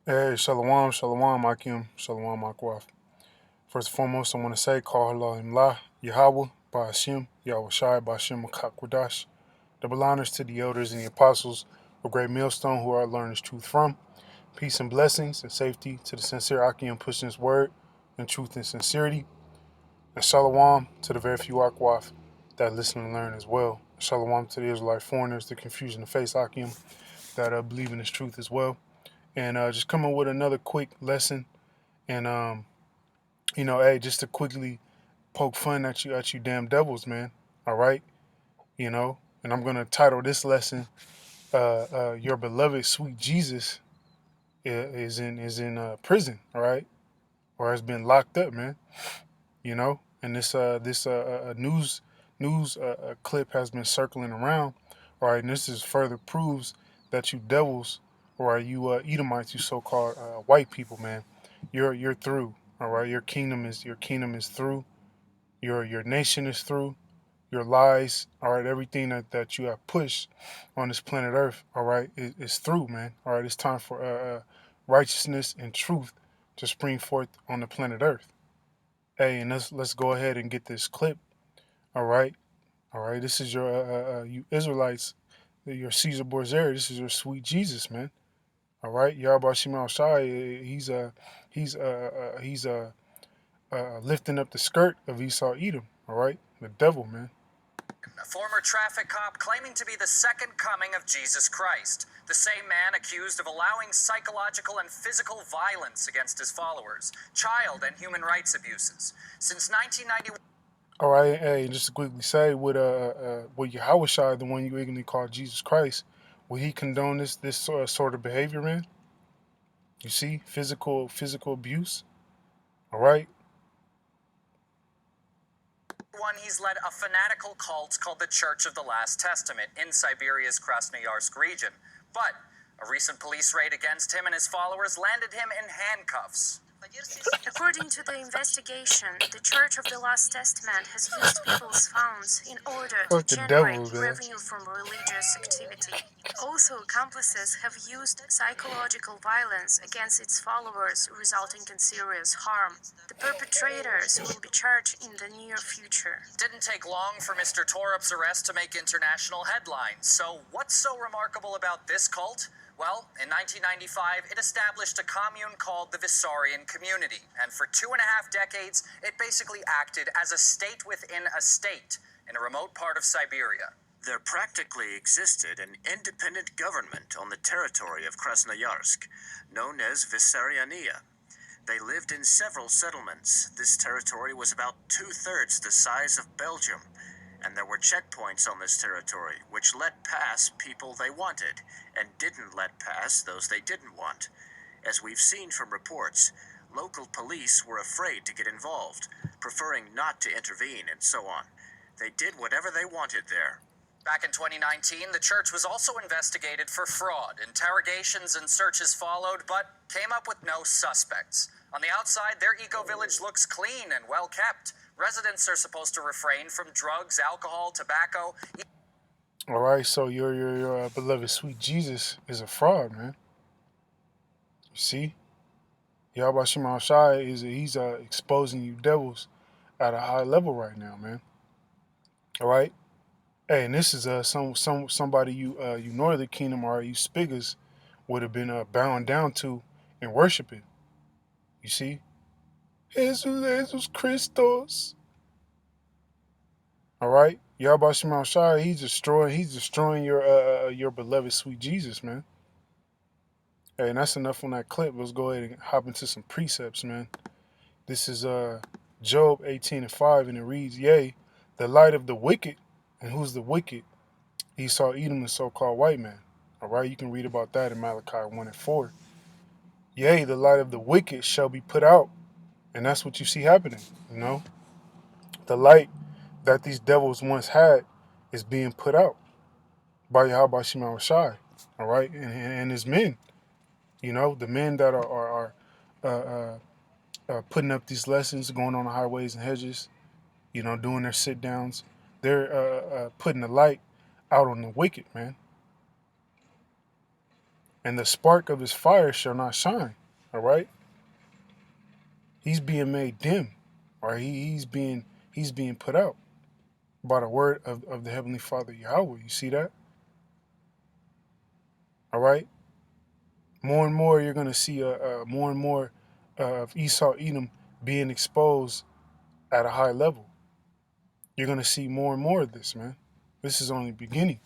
Hey, Shalom, Shalom, Akim, Shalom, Akwaf. First and foremost, I want to say, Call Allah Imla, Yahweh, Ba'ashim, Yahweh Shai, Ba'ashim, Makakwadash. Double honors to the elders and the apostles of Great Millstone who I learned this truth from. Peace and blessings and safety to the sincere Akim pushing his word in truth and sincerity. And Shalom to the very few Akwaf that listen and learn as well. Shalom to the Israelite foreigners, the confusion to face Akim that believe in this truth as well. And just coming with another quick lesson. And hey, just to quickly poke fun at you damn devils, man. All right, and I'm gonna title this lesson, "Your beloved sweet Jesus is in prison, all right, or has been locked up, man. And this news clip has been circling around, all right, and this is further proves that you devils, or you Edomites, you so-called white people, man, you're through, all right. Your kingdom is through. Your nation is through. Your lies, all right, everything that you have pushed on this planet Earth, all right, is through, man. All right, it's time for righteousness and truth to spring forth on the planet Earth. Hey, and let's go ahead and get this clip. All right. This is your you Israelites, your Caesar Borgia. This is your sweet Jesus, man. All right, Yahweh Shema Shai. He's lifting up the skirt of Esau Edom. All right, the devil, man. A former traffic cop claiming to be the second coming of Jesus Christ. The same man accused of allowing psychological and physical violence against his followers, child and human rights abuses. Since 1991. All right, hey, just to quickly say, would Yahweh Shai, the one you ignorantly call Jesus Christ, would he condone this sort of behavior, man? You see, physical abuse. All right. He's led a fanatical cult called the Church of the Last Testament in Siberia's Krasnoyarsk region. But a recent police raid against him and his followers landed him in handcuffs. According to the investigation, the Church of the Last Testament has used people's funds in order to Fuck the devil, generate man. revenue from religious activity. Also, accomplices have used psychological violence against its followers, resulting in serious harm. The perpetrators will be charged in the near future. Didn't take long for Mr. Torup's arrest to make international headlines. So what's so remarkable about this cult? Well, in 1995, it established a commune called the Vissarion Community, and for 2.5 decades, it basically acted as a state within a state in a remote part of Siberia. There practically existed an independent government on the territory of Krasnoyarsk, known as Vissarionia. They lived in several settlements. This territory was about 2/3 the size of Belgium, and there were checkpoints on this territory which let pass people they wanted and didn't let pass those they didn't want. As we've seen from reports, local police were afraid to get involved, preferring not to intervene and so on. They did whatever they wanted there. Back in 2019, the church was also investigated for fraud. Interrogations and searches followed, but came up with no suspects. On the outside, their eco-village looks clean and well kept. Residents are supposed to refrain from drugs, alcohol, tobacco. All right. So your beloved sweet Jesus is a fraud, man. You see, Yahweh Shema Shai he's exposing you devils at a high level right now, man. All right. Hey, and this is somebody you Northern Kingdom or you Spiggers would have been bowing down to and worshiping. You see, Jesus Christos. All right, Yahweh Shema Shai, he's destroying your beloved sweet Jesus, man. Hey, and that's enough on that clip. Let's go ahead and hop into some precepts, man. This is Job 18:5, and it reads, "Yea, the light of the wicked, and who's the wicked? Esau, Edom, the so-called white man." All right, you can read about that in Malachi 1:4. "Yea, the light of the wicked shall be put out," and that's what you see happening. The light that these devils once had is being put out by Yahweh Shema Shai. All right, and his men. The men that are putting up these lessons, going on the highways and hedges, doing their sit downs. They're putting the light out on the wicked, man. and the spark of his fire shall not shine. All right, he's being made dim. All right, he's being put out by the word of the Heavenly Father Yahweh. You see that? All right. More and more, you're gonna see more and more of Esau Edom being exposed at a high level. You're gonna see more and more of this, man. This is only beginning.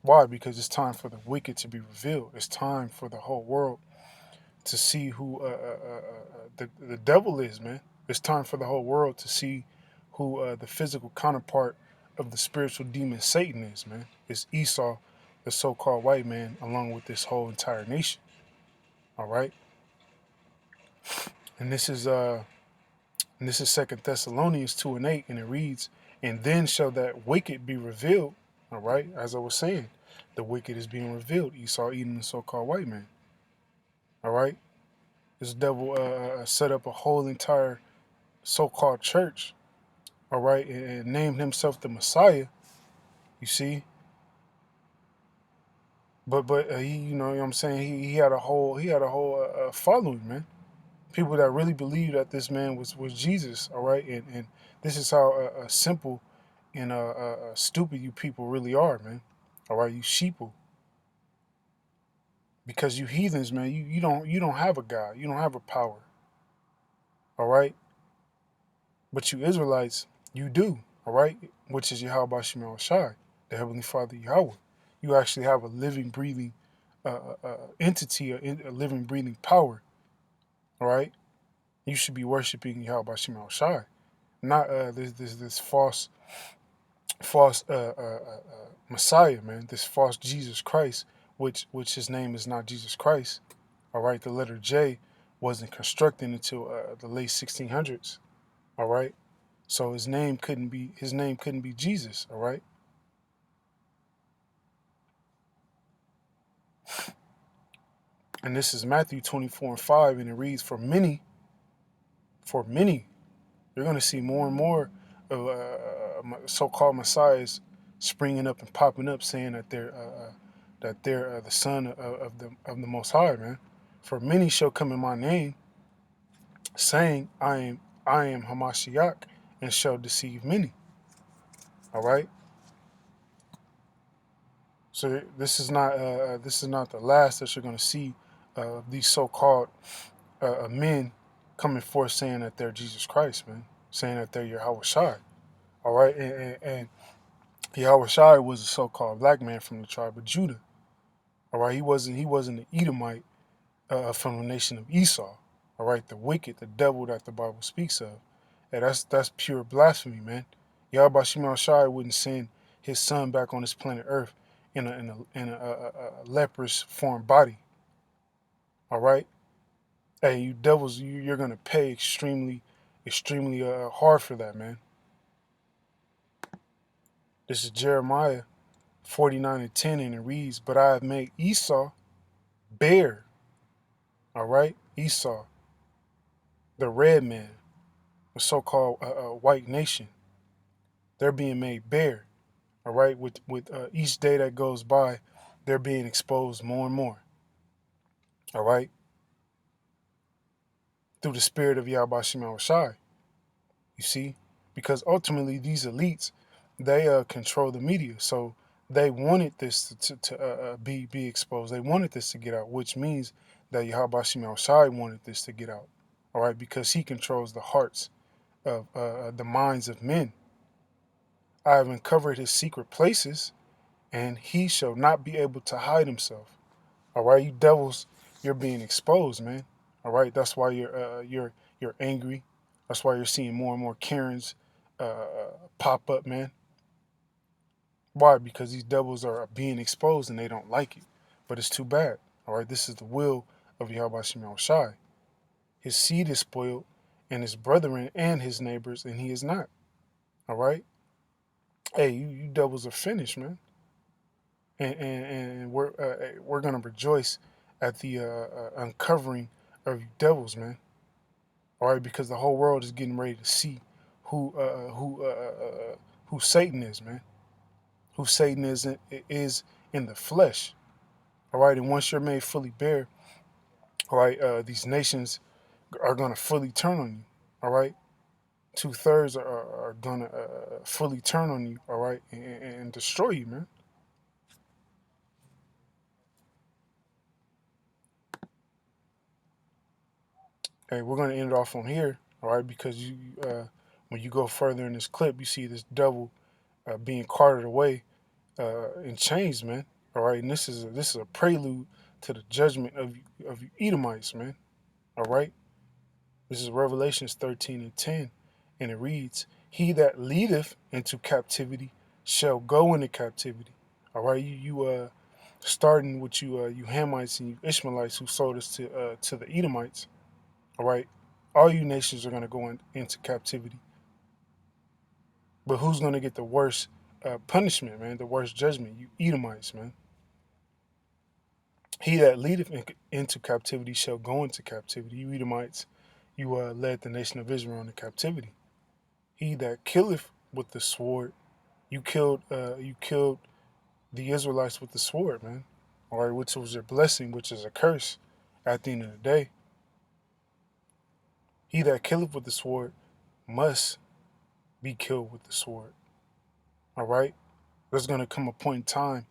Why? Because it's time for the wicked to be revealed. It's time for the whole world to see who the devil is, man. It's time for the whole world to see who the physical counterpart of the spiritual demon Satan is, man. It's Esau, the so-called white man, along with this whole entire nation. All right, and this is Second Thessalonians 2:8, and it reads, "And then shall that wicked be revealed." All right, as I was saying, the wicked is being revealed. Esau eating the so-called white man. All right, this devil set up a whole entire so-called church. All right, and named himself the Messiah. You see, but he, you know what I'm saying, he had a whole following, man. People that really believe that this man was Jesus. All right, and this is how simple and stupid you people really are, man. All right, you sheeple. Because you heathens, man, you don't have a God. You don't have a power. All right? But you Israelites, you do, all right? Which is Yahweh Shemel Shai, the Heavenly Father Yahweh. You actually have a living, breathing entity, a living, breathing power, all right? You should be worshiping Yahweh Shemel Shai, not this false Messiah, man, this false Jesus Christ, which his name is not Jesus Christ. All right, the letter J wasn't constructed until the late 1600s. All right, so his name couldn't be Jesus. All right, and this is Matthew 24:5, and it reads, for many, you're going to see more and more of so-called messiahs springing up and popping up, saying that they're the son of the Most High, man. For many shall come in my name, saying, I am Hamashiach, and shall deceive many. All right. So this is not the last that you're going to see these so-called men coming forth saying that they're Jesus Christ, man, saying that they're Yahweh Shai. All right, and Yahweh Shai was a so-called black man from the tribe of Judah. All right, he wasn't an Edomite from the nation of Esau. All right, the wicked, the devil that the Bible speaks of. And that's pure blasphemy, man. Yahweh Shemel Shai wouldn't send his son back on this planet Earth in a leprous foreign body. All right, hey, you devils, you're gonna pay extremely hard for that, man. This is Jeremiah 49:10, and it reads, "But I have made Esau bare." All right, Esau, the red man, the so-called white nation, they're being made bare. All right, with each day that goes by, they're being exposed more and more. All right, through the spirit of Yahweh Shemel Shai. You see, because ultimately these elites, they control the media, so they wanted this to be exposed. They wanted this to get out, which means that Yahweh Shemel Shai wanted this to get out. All right, because he controls the hearts of the minds of men. I have uncovered his secret places, and he shall not be able to hide himself. All right, you devils, you're being exposed, man. All right, that's why you're angry. That's why you're seeing more and more Karens pop up, man. Why? Because these devils are being exposed and they don't like it. But it's too bad. All right, this is the will of Yahweh Shemel Shai. His seed is spoiled, and his brethren and his neighbors, and he is not. All right. Hey, you devils are finished, man. And we're gonna rejoice at the uncovering of you devils, man. All right, because the whole world is getting ready to see who Satan is, man. Who Satan is in the flesh. All right, and once you're made fully bare, all right, these nations are going to fully turn on you. All right, 2/3 are going to fully turn on you. All right, and destroy you, man. Hey, we're going to end it off on here. All right, because when you go further in this clip, you see this devil being carted away in chains, man. All right, and this is a prelude to the judgment of you Edomites, man. All right, this is Revelations 13:10, and it reads, "He that leadeth into captivity shall go into captivity." All right, starting with you Hamites and you Ishmaelites who sold us to the Edomites. All right, all you nations are going to go into captivity, but who's going to get the worst punishment, man? The worst judgment, you Edomites, man. He that leadeth into captivity shall go into captivity. You Edomites, you led the nation of Israel into captivity. He that killeth with the sword, you killed the Israelites with the sword, man. All right, which was a blessing, which is a curse at the end of the day. He that killeth with the sword must be killed with the sword. All right, there's going to come a point in time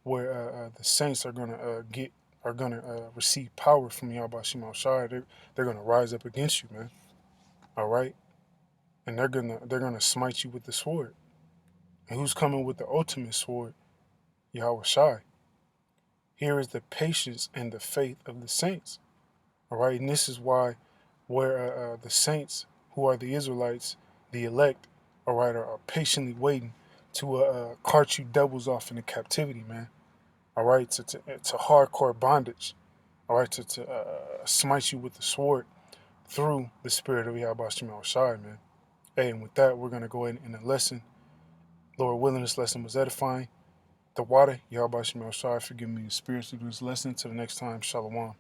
where the saints are going to receive power from Yahweh Shema Shai. They're going to rise up against you, man. All right, and they're gonna smite you with the sword. And who's coming with the ultimate sword? Yahweh Shai. Here is the patience and the faith of the saints. All right, and this is why, where the saints, who are the Israelites, the elect, all right, are patiently waiting to cart you devils off into captivity, man. All right, to hardcore bondage. All right, to smite you with the sword through the spirit of Yahweh Shema Shai, man. Hey, and with that, we're gonna go ahead and end the lesson. Lord willing, this lesson was edifying. The water, Yahweh Shema Shai, forgive me the spirits to do this lesson. Till the next time, Shalom.